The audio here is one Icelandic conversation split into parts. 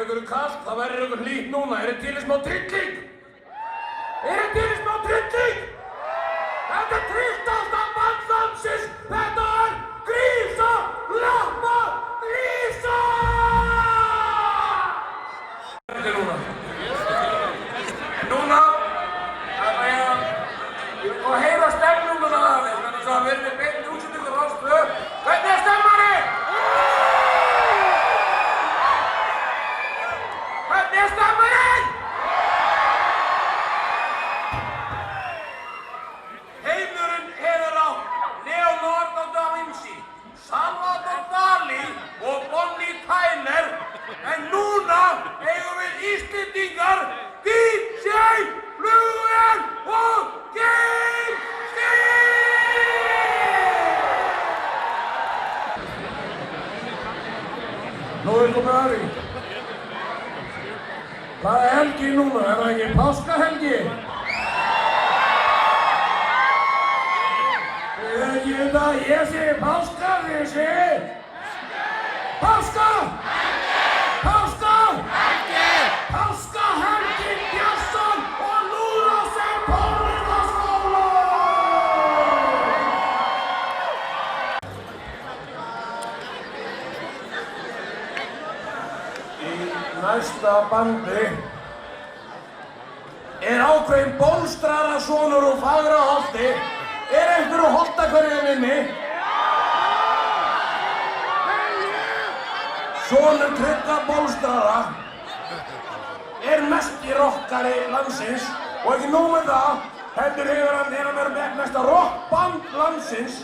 ykkur kalt, það verður ykkur hlýtt núna. Er þið til í smá trilling? Er þið til í smá trilling? Þetta er trilltasta band landsins. Þetta er Grísa Lappa Grísa! Þetta er núna. Núna, ég vil fá að heyra stemninguna aðeins, þannig að við erum með beint útsendingu Rás 2. Hvernig er stemmari? Hvernig er stemmarinn? Heimurinn hefur á Leonardo da Vinci, Salvador Dali og Bonnie Tyler, en núna eigum við Íslendingar DJ Flugvél og Geir Stíg! Nú er komið að því. Það er helgi núna, er það ekki páskahelgi? Ég segi páska, þið segi? Páska! Páska! Páskahelgi Björnsson og Lúra sem Pólitaskóla! Í næsta bandi er ákveðinn bólstrarasonur úr Fagraholti. Er einhverju Holtahverfinni? Sonur Tryggva Bólstrara er mesti rockari landsins og ekki nóg með það, heldur hefur hann með mesta rockband landsins.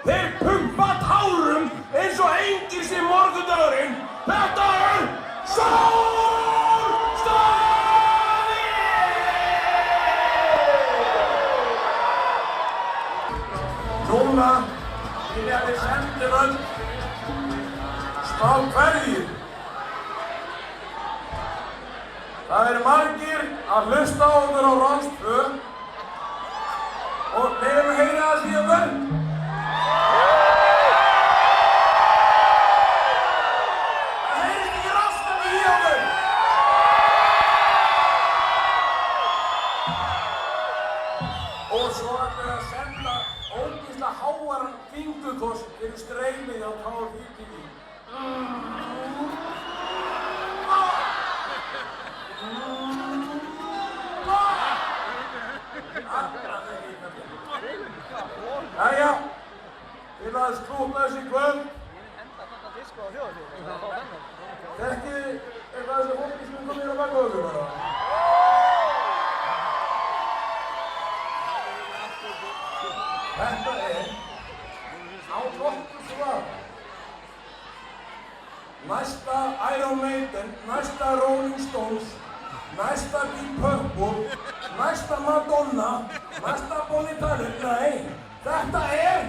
Þeir pumpa tárum eins og enginn sem morgundagurinn. Þetta er Sólstafir! Núna vilja við sendum öll smá kveðjur. Það eru margir að hlusta á okkur á Rás 2 og leiðum að heyra það því okkur. Það heyrist ekki rastum í okkur. Og svo ætlum við að senda ógeðslega hávaran fingukoss fyrir streymið á Power TV. Jæja, til að skrúta þessi kvöld. Þekkið eitthvað þessi fólki sem kom inn á baka okkur bara? Þetta er á nokkuð svar. Næsta Iron Maiden, næsta Rolling Stones, næsta Deep Purple, næsta Madonna, næsta Bonnie Tyler. Nei, þetta er